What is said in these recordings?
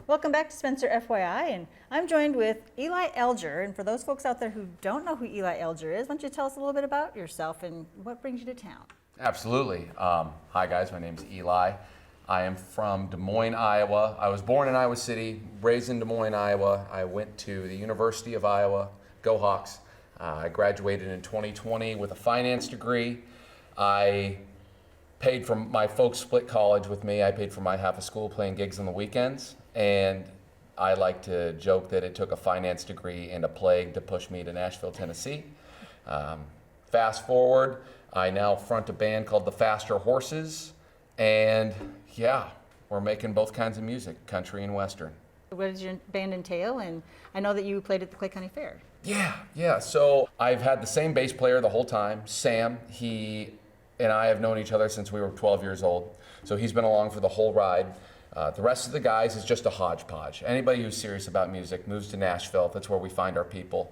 Welcome back to Spencer FYI, and I'm joined with Eli Alger. And for those folks out there who don't know who Eli Alger is, why don't you tell us a little bit about yourself and what brings you to town? Absolutely. Hi guys, my name's Eli. I am from Des Moines, Iowa. I was born in Iowa City, raised in Des Moines, Iowa. I went to the University of Iowa, go Hawks. I graduated in 2020 with a finance degree. I paid for my folks split college with me. I paid for my half of school playing gigs on the weekends. And I like to joke that it took a finance degree and a plague to push me to Nashville, Tennessee. Fast forward, I now front a band called the Faster Horses. And yeah, we're making both kinds of music, country and Western. What does your band entail? And I know that you played at the Clay County Fair. Yeah. So I've had the same bass player the whole time, Sam. He and I have known each other since we were 12 years old. So he's been along for the whole ride. The rest of the guys is just a hodgepodge. Anybody who's serious about music moves to Nashville. That's where we find our people.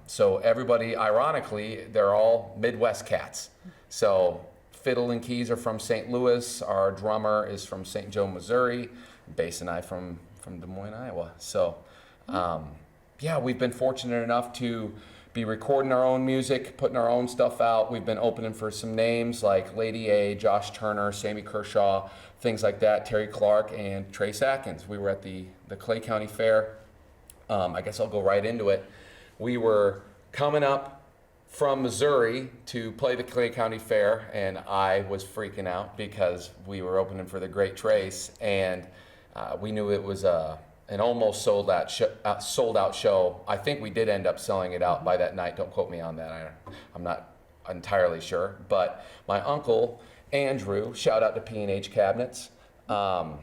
So everybody, ironically, they're all Midwest cats. So fiddle and keys are from St. Louis. Our drummer is from St. Joe, Missouri. Bass and I from Des Moines, Iowa. So yeah, we've been fortunate enough to be recording our own music, putting our own stuff out. We've been opening for some names like Lady A, Josh Turner, Sammy Kershaw, things like that, Terry Clark, and Trace Atkins. We were at the Clay County Fair. I guess I'll go right into it. We were coming up from Missouri to play the Clay County Fair, and I was freaking out because we were opening for the great Trace, and we knew it was an almost sold out show. I think we did end up selling it out by that night. Don't quote me on that. I'm not entirely sure. But my uncle, Andrew, shout out to P&H Cabinets. My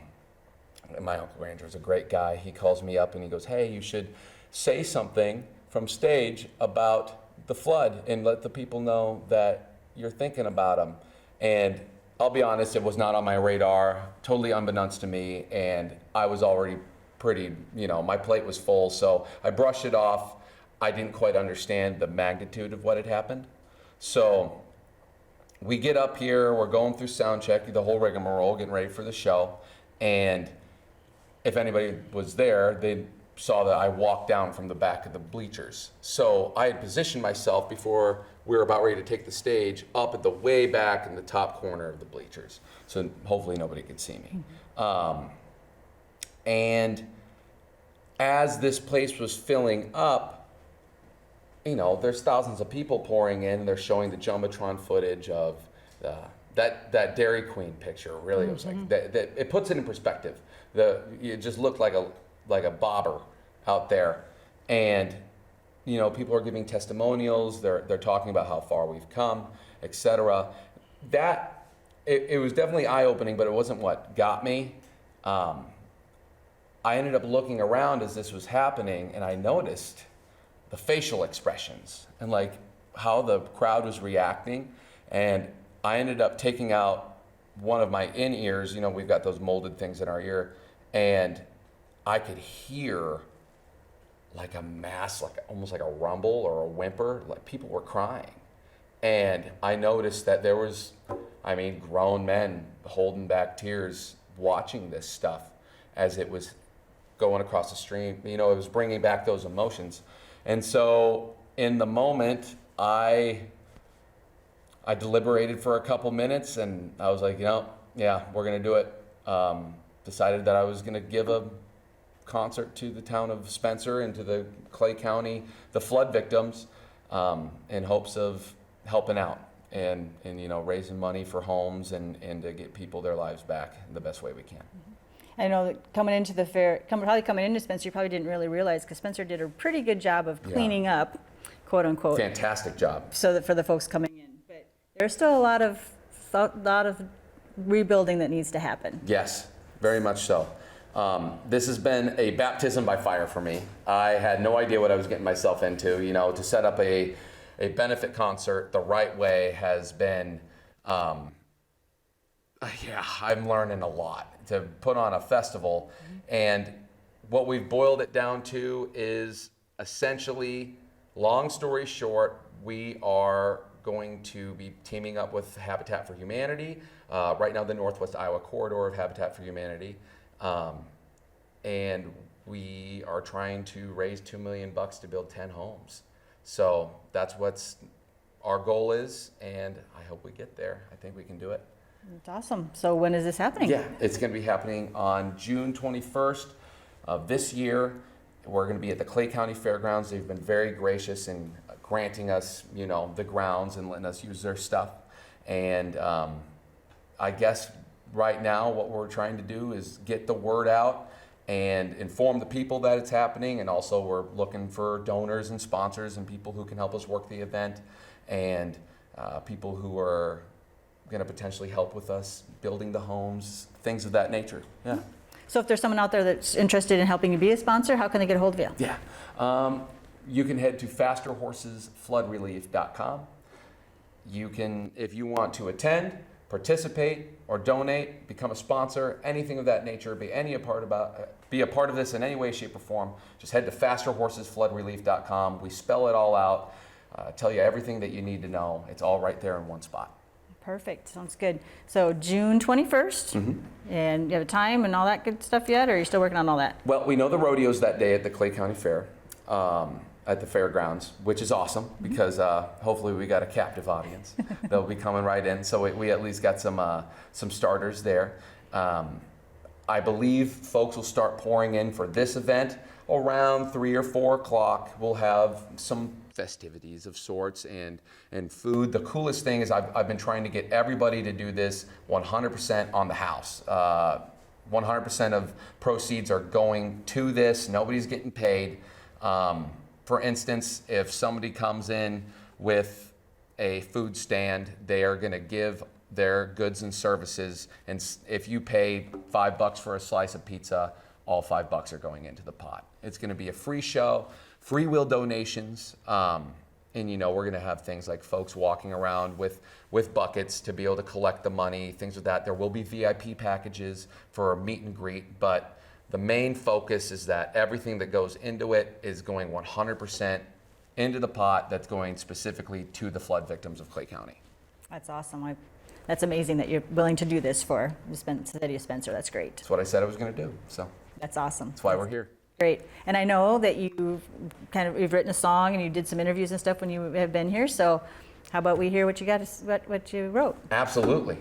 uncle Andrew's a great guy. He calls me up and he goes, hey, you should say something from stage about the flood and let the people know that you're thinking about them. And I'll be honest, it was not on my radar, totally unbeknownst to me, and I was already pretty, my plate was full, so I brushed it off. I didn't quite understand the magnitude of what had happened. So we get up here, we're going through sound check, the whole rigmarole, getting ready for the show, and if anybody was there, they saw that I walked down from the back of the bleachers. So I had positioned myself before we were about ready to take the stage up at the way back in the top corner of the bleachers. So hopefully nobody could see me. And as this place was filling up, there's thousands of people pouring in, and they're showing the Jumbotron footage of that Dairy Queen picture. Really, it was like that. It puts it in perspective. It just looked like a bobber out there, and people are giving testimonials. They're talking about how far we've come, etc. It was definitely eye-opening, but it wasn't what got me. I ended up looking around as this was happening, and I noticed the facial expressions and like how the crowd was reacting. And I ended up taking out one of my in-ears. We've got those molded things in our ear, and I could hear like a mass, like almost like a rumble or a whimper, like people were crying. And I noticed that there was, grown men holding back tears watching this stuff as it was going across the stream. It was bringing back those emotions. And so in the moment, I deliberated for a couple minutes, and I was like, yeah, we're gonna do it. Decided that I was gonna give a concert to the town of Spencer and to the Clay County, the flood victims, in hopes of helping out and raising money for homes and to get people their lives back the best way we can. I know that coming into the fair, probably coming into Spencer, you probably didn't really realize, because Spencer did a pretty good job of cleaning up, quote unquote. Fantastic job. So that for the folks coming in, but there's still a lot of rebuilding that needs to happen. Yes, very much so. This has been a baptism by fire for me. I had no idea what I was getting myself into. To set up a benefit concert the right way has been, I'm learning a lot. To put on a festival, and what we've boiled it down to is essentially, long story short, we are going to be teaming up with Habitat for Humanity, right now the Northwest Iowa Corridor of Habitat for Humanity, and we are trying to raise $2 million to build 10 homes. So that's what's our goal is, and I hope we get there. I think we can do it. That's awesome. So when is this happening? Yeah, it's going to be happening on June 21st of this year. We're going to be at the Clay County Fairgrounds. They've been very gracious in granting us, the grounds and letting us use their stuff. And I guess right now what we're trying to do is get the word out and inform the people that it's happening. And also we're looking for donors and sponsors and people who can help us work the event, and people who are going to potentially help with us building the homes, things of that nature. Yeah. So if there's someone out there that's interested in helping you be a sponsor, how can they get a hold of you? Yeah. You can head to fasterhorsesfloodrelief.com. You can, if you want to attend, participate, or donate, become a sponsor, anything of that nature, be a part of this in any way, shape, or form, just head to fasterhorsesfloodrelief.com. We spell it all out, tell you everything that you need to know. It's all right there in one spot. Perfect. Sounds good. So June 21st, and you have a time and all that good stuff yet, or are you still working on all that? Well, we know the rodeo's that day at the Clay County Fair, at the fairgrounds, which is awesome because hopefully we got a captive audience. They'll be coming right in, so we at least got some starters there. I believe folks will start pouring in for this event around 3 or 4 o'clock. We'll have some festivities of sorts and food. The coolest thing is I've been trying to get everybody to do this 100% on the house. 100% of proceeds are going to this. Nobody's getting paid. For instance, if somebody comes in with a food stand, they are going to give their goods and services, and if you pay $5 for a slice of pizza, all $5 are going into the pot. It's going to be a free show, free will donations, and we're going to have things like folks walking around with buckets to be able to collect the money, things like that. There will be VIP packages for a meet and greet, but the main focus is that everything that goes into it is going 100% into the pot that's going specifically to the flood victims of Clay County. That's awesome. That's amazing that you're willing to do this for the city of Spencer. That's great. That's what I said I was going to do. So that's awesome. That's why we're here. Great. And I know that you've written a song and you did some interviews and stuff when you have been here. So how about we hear what you got, what you wrote? Absolutely.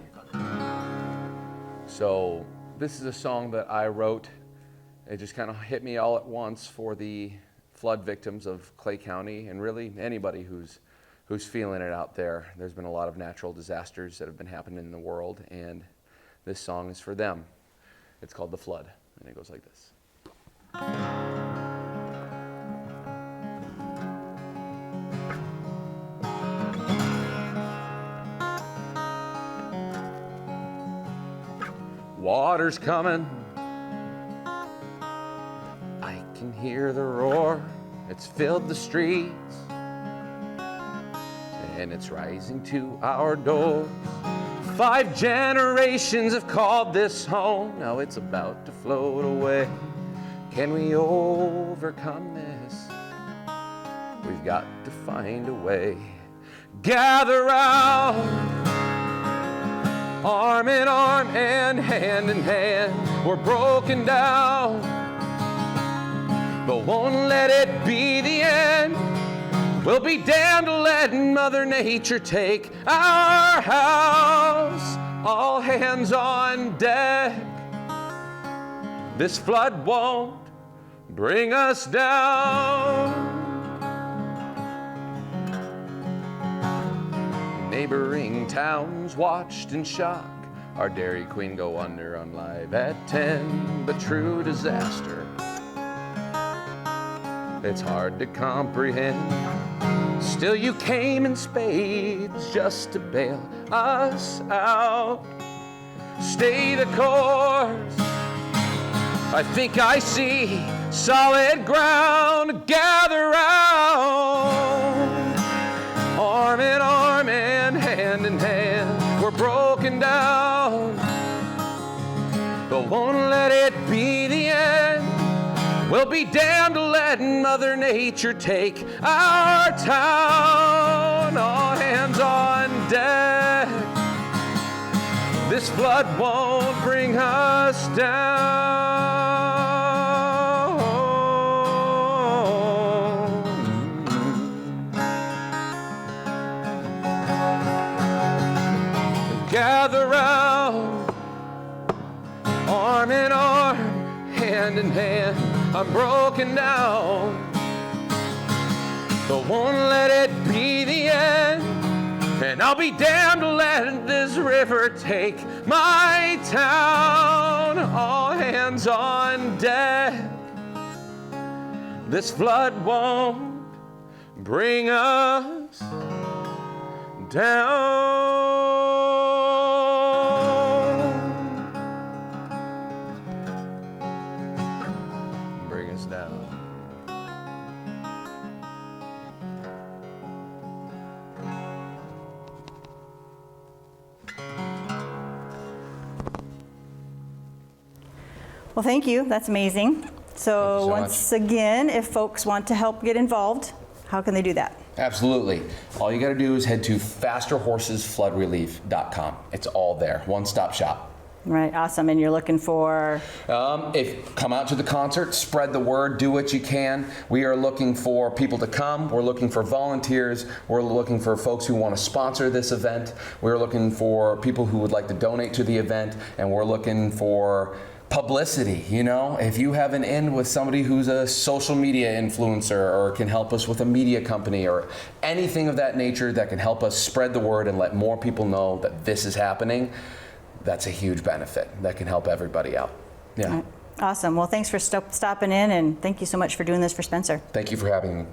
So this is a song that I wrote. It just kind of hit me all at once for the flood victims of Clay County, and really anybody who's feeling it out there. There's been a lot of natural disasters that have been happening in the world, and this song is for them. It's called The Flood, and it goes like this. Water's coming, I can hear the roar, it's filled the streets, and it's rising to our doors. 5 generations have called this home, now it's about to float away. Can we overcome this? We've got to find a way. Gather round, arm in arm and hand in hand. We're broken down, but won't let it be the end. We'll be damned to let Mother Nature take our house. All hands on deck. This flood won't bring us down. Neighboring towns watched in shock. Our Dairy Queen go under on Live at 10. But true disaster, it's hard to comprehend. Still you came in spades just to bail us out. Stay the course, I think I see solid ground. Gather round, arm in arm and hand in hand. We're broken down, but won't let it be the end. We'll be damned to let Mother Nature take our town. All hands on deck. This flood won't bring us down. hand in hand. I'm broken down, but won't let it be the end. And I'll be damned to let this river take my town. All hands on deck. This flood won't bring us down. Bring us down. Well, thank you. That's amazing. So so once again, if folks want to help get involved, how can they do that? Absolutely. All you got to do is head to fasterhorsesfloodrelief.com. It's all there. One-stop shop. Right, awesome. And you're looking for? If come out to the concert, spread the word, do what you can. We are looking for people to come. We're looking for volunteers. We're looking for folks who want to sponsor this event. We're looking for people who would like to donate to the event, and we're looking for publicity. You know, if you have an in with somebody who's a social media influencer or can help us with a media company or anything of that nature that can help us spread the word and let more people know that this is happening, that's a huge benefit. That can help everybody out. Yeah. Right. Awesome. Well, thanks for stopping in, and thank you so much for doing this for Spencer. Thank you for having me.